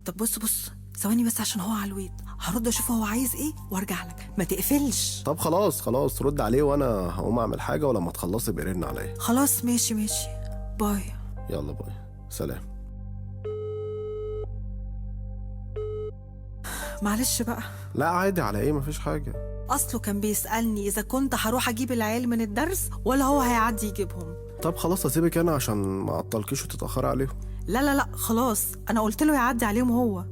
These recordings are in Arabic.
طب بص ثواني بس عشان هو على الويت، هرد اشوف هو عايز ايه وارجع لك، ما تقفلش. طب خلاص رد عليه وانا هقوم اعمل حاجه، ولما تخلصي بيرن عليا. خلاص ماشي. باي. يلا باي، سلام. معلش بقى. لا عادي، على ايه؟ مفيش حاجه. اصله كان بيسألني اذا كنت هروح اجيب العيال من الدرس ولا هو هيعدي يجيبهم. طب خلاص اسيبك انا عشان ما اعطلكيش وتتاخري عليهم. لا خلاص، انا قلت له يعدي عليهم هو.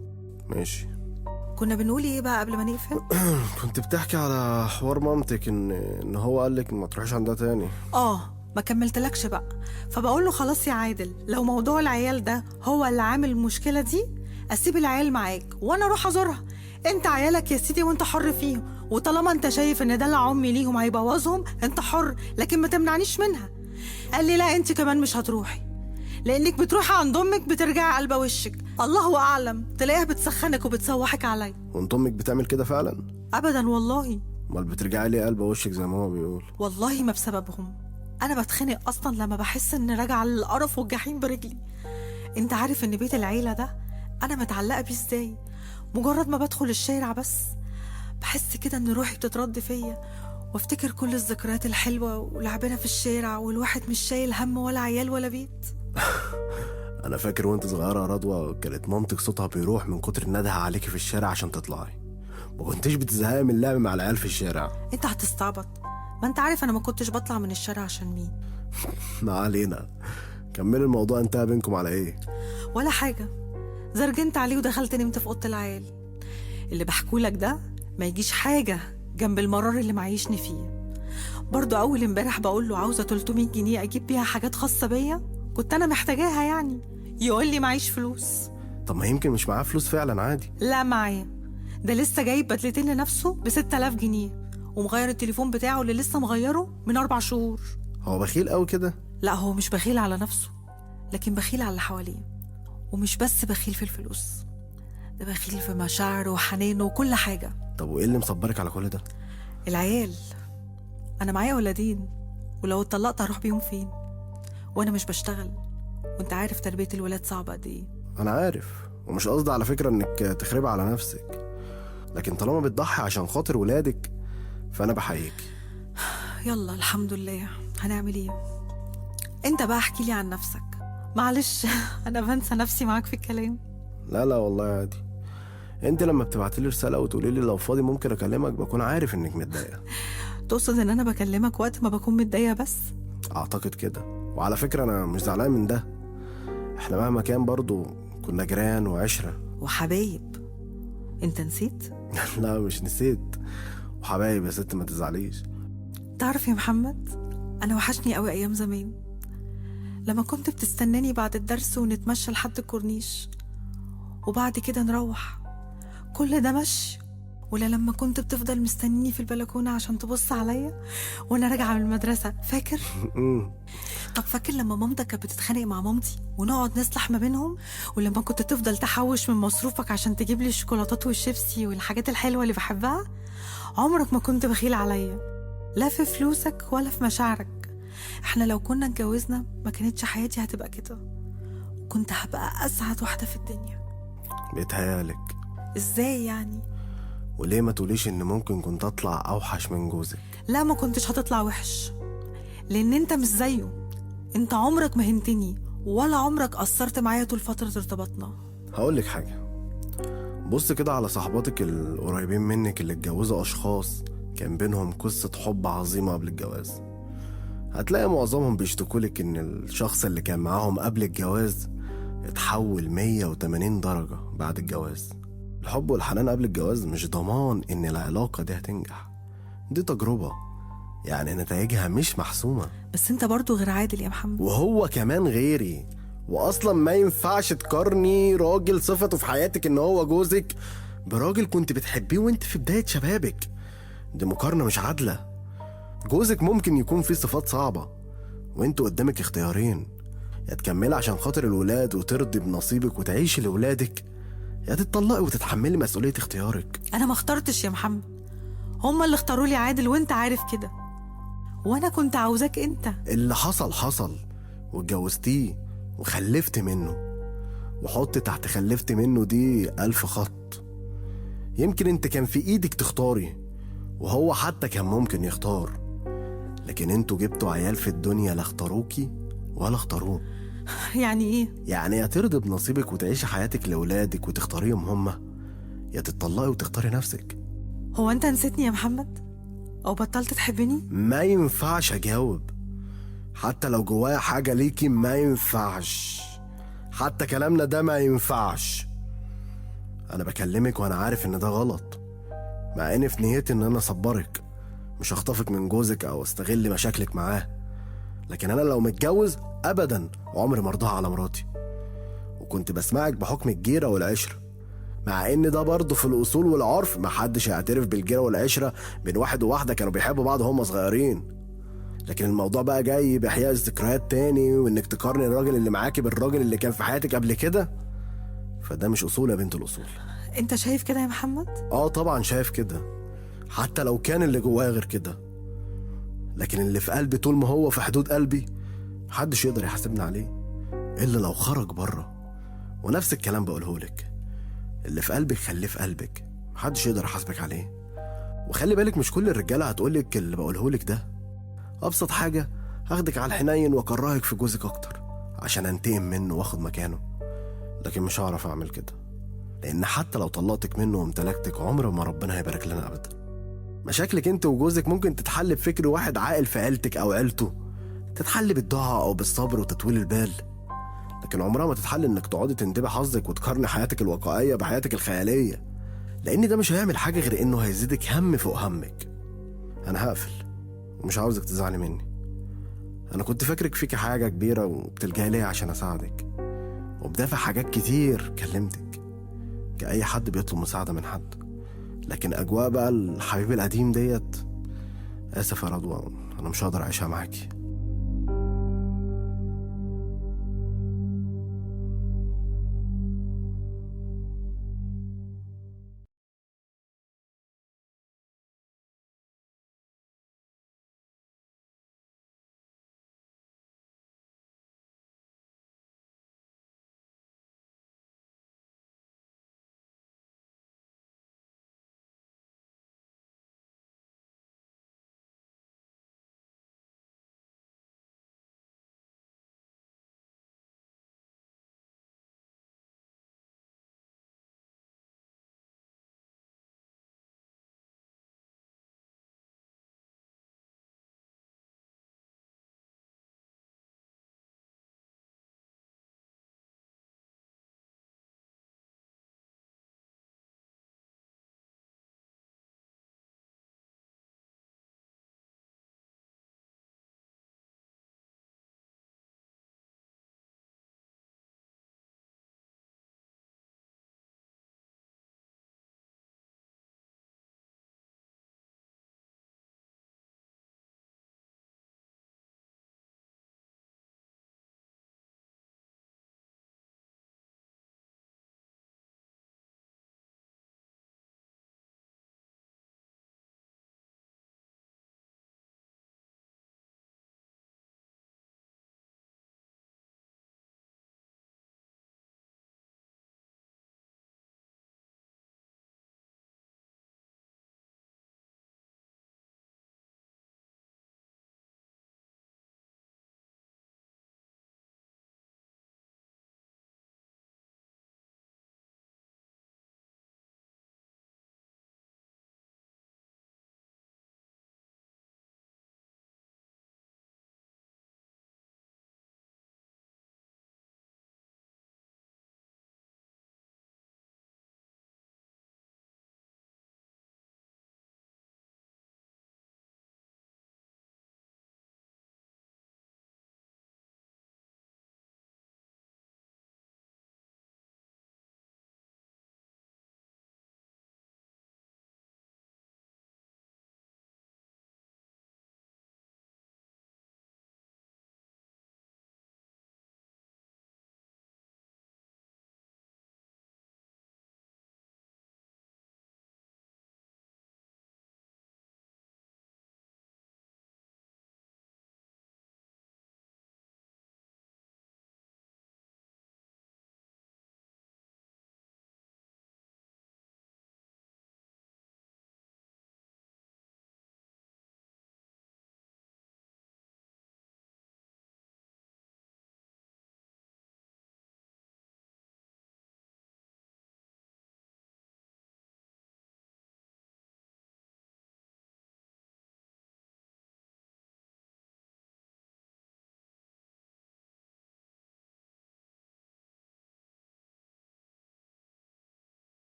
ماشي. كنا بنقول ايه بقى قبل ما نقفل؟ كنت بتحكي على حوار مامتك ان هو قالك ما تروحيش عندها تاني. ما كملتلكش بقى. فبقول له خلاص يا عادل، لو موضوع العيال ده هو اللي عامل المشكلة دي، اسيب العيال معاك وانا اروح ازورها. انت عيالك يا سيدي وانت حر فيهم، وطالما انت شايف ان دلع امي ليهم هيبوظهم انت حر، لكن ما تمنعنيش منها. قال لي لا انت كمان مش هتروحي، لانك بتروحي عند امك بترجعي قلبه وشك، الله اعلم تلاقيها بتسخنك وبتسوحك عليا. وانت امك بتعمل كده فعلا؟ ابدا والله. امال بترجعي لي قلبه وشك زي ما هو بيقول؟ والله ما بسببهم، انا بتخنق اصلا لما بحس ان راجعه للقرف والجحيم برجلي. انت عارف ان بيت العيله ده انا متعلقه بيه ازاي؟ مجرد ما بدخل الشارع بس بحس كده ان روحي بتترد فيا، وافتكر كل الذكريات الحلوه ولعبنا في الشارع، والواحد مش شايل هم ولا عيال ولا بيت. انا فاكر وانت صغيره يا رضوى كانت مامتك صوتها بيروح من كتر ندها عليكي في الشارع عشان تطلعي، ما كنتش بتزهقي من اللعب مع العيال في الشارع. انت هتستعبط، ما انت عارف انا ما كنتش بطلع من الشارع عشان مين. ما علينا، كملي الموضوع، انتهى بينكم على ايه؟ ولا حاجه، زرجنت عليه ودخلت نمت في اوضه العيال. اللي بحكولك ده ما يجيش حاجه جنب المرار اللي معيشني فيه. برضو اول امبارح بقول له عاوزه 300 جنيه اجيب بيها حاجات خاصه بيا، كنت انا محتاجاها يعني. يقول لي معيش فلوس. طب ما يمكن مش معاه فلوس فعلا، عادي. لا معايا، ده لسه جايب بدلتين لنفسه ب6000 جنيه، ومغير التليفون بتاعه اللي لسه مغيره من 4 شهور. هو بخيل قوي كده؟ لا هو مش بخيل على نفسه، لكن بخيل على اللي حواليه. ومش بس بخيل في الفلوس، ده بخيل في مشاعره وحنانه وكل حاجة. طب وايه اللي مصبرك على كل ده؟ العيال. أنا معايا ولدين، ولو اتطلقت هروح بيهم فين؟ وأنا مش بشتغل، وأنت عارف تربية الولاد صعبة قد إيه. انا عارف، ومش قصدي على فكرة انك تخربي على نفسك، لكن طالما بتضحي عشان خاطر ولادك فانا بحييك. يلا الحمد لله، هنعمل ايه؟ انت بقى احكي لي عن نفسك، معلش. انا بنسى نفسي معاك في الكلام. لا والله عادي، انت لما بتبعتلي رسالة وتقولي لي لو فاضي ممكن اكلمك بكون عارف انك متضايقة. تقصد ان انا بكلمك وقت ما بكون متضايقة بس؟ اعتقد كده، وعلى فكرة انا مش زعلان من ده، احنا مهما كان برضو كنا جيران وعشرة وحبايب. انت نسيت؟ لا مش نسيت، وحبايب يا ست ما تزعليش. تعرف يا محمد، انا وحشني قوي ايام زمان، لما كنت بتستناني بعد الدرس ونتمشى لحد الكورنيش، وبعد كده نروح، كل ده مشي. ولا لما كنت بتفضل مستنيني في البلكونة عشان تبص عليا وانا راجعة من المدرسة، فاكر؟ طب فاكر لما مامتك كانت بتتخانق مع مامتي ونقعد نصلح ما بينهم، ولما كنت تفضل تحوش من مصروفك عشان تجيب لي الشوكولاتات والشيبسي والحاجات الحلوة اللي بحبها؟ عمرك ما كنت بخيل عليا، لا في فلوسك ولا في مشاعرك. احنا لو كنا اتجوزنا ما كانتش حياتي هتبقى كده، كنت هبقى اسعد واحدة في الدنيا. بيتهيالك. ازاي يعني؟ وليه ما تقوليش ان ممكن كنت اطلع اوحش من جوزك؟ لا ما كنتش هتطلع وحش، لان انت مش زيه. انت عمرك ما هنتني ولا عمرك قصرت معايا طول فترة ارتباطنا. هقولك حاجة، بص كده على صحباتك القريبين منك اللي اتجوزوا اشخاص كان بينهم قصة حب عظيمة قبل الجواز، هتلاقي معظمهم بيشتكولك ان الشخص اللي كان معاهم قبل الجواز اتحول 180 درجة بعد الجواز. الحب والحنان قبل الجواز مش ضمان ان العلاقة دي هتنجح، دي تجربة يعني نتائجها مش محسومة. بس انت برضو غير عادل يا محمد. وهو كمان غيري، واصلا ما ينفعش تقارني راجل صفته في حياتك ان هو جوزك براجل كنت بتحبيه وانت في بداية شبابك، دي مقارنة مش عادلة. جوزك ممكن يكون فيه صفات صعبة وانت قدامك اختيارين، يا تكملي عشان خاطر الولاد وترضي بنصيبك وتعيشي لولادك، يا تتطلقي وتتحملي مسؤولية اختيارك. انا ما اخترتش يا محمد، هما اللي اختاروا لي عادل وانت عارف كده، وانا كنت عاوزاك انت. اللي حصل حصل واتجوزتيه وخلفت منه، وحط تحت خلفت منه دي 1000 خط. يمكن انت كان في ايدك تختاري، وهو حتى كان ممكن يختار، لكن انتوا جبتوا عيال في الدنيا لا اختاروكي ولا اختاروه. يعني ايه؟ يعني يا ترضي بنصيبك وتعيشي حياتك لولادك وتختاريهم هما، يا تتطلقي وتختاري نفسك. هو انت نسيتني يا محمد او بطلت تحبني؟ ما ينفعش اجاوب، حتى لو جوايا حاجة ليكي ما ينفعش، حتى كلامنا ده ما ينفعش. انا بكلمك وانا عارف ان ده غلط، مع ان في نيتي ان انا اصبرك، مش هخطفك من جوزك او استغل مشاكلك معاه. لكن انا لو متجوز ابدا عمري ما ارضاها على مراتي، وكنت بسمعك بحكم الجيرة والعشرة، مع ان ده برضه في الاصول والعرف محدش هيعترف بالجيرة والعشرة بين واحد وواحدة كانوا بيحبوا بعض وهم صغيرين. لكن الموضوع بقى جاي بإحياء الذكريات تاني، وانك تقارني الراجل اللي معاكي بالراجل اللي كان في حياتك قبل كده، فده مش اصول يا بنت الاصول. انت شايف كده يا محمد؟ اه طبعا شايف كده، حتى لو كان اللي جوايا غير كده، لكن اللي في قلبي طول ما هو في حدود قلبي محدش يقدر يحاسبني عليه الا لو خرج بره. ونفس الكلام بقولهولك، اللي في قلبك خليه في قلبك، محدش يقدر يحاسبك عليه. وخلي بالك مش كل الرجاله هتقولك اللي بقولهولك ده. ابسط حاجه هاخدك على الحنين واكرهك في جوزك اكتر عشان انتقم منه واخد مكانه، لكن مش هعرف اعمل كده، لان حتى لو طلقتك منه وامتلكتك عمر ما ربنا هيبارك لنا ابدا. مشاكلك انت وجوزك ممكن تتحل بفكر واحد عاقل في عيلتك او عيلته، تتحل بالدعاء او بالصبر وتطويل البال، لكن عمرها ما تتحل انك تقعدي تندبي حظك وتقارني حياتك الواقعيه بحياتك الخياليه، لان ده مش هيعمل حاجه غير انه هيزيدك هم فوق همك. انا هقفل ومش عاوزك تزعلي مني، انا كنت فاكرك فيكي حاجه كبيره وبتلجأي ليا عشان اساعدك، وبدافع حاجات كتير كلمتك كأي حد بيطلب مساعده من حد، لكن اجواء بقى الحبيب القديم ديت، اسف يا رضوى، انا مش هقدر اعيشها معاكي.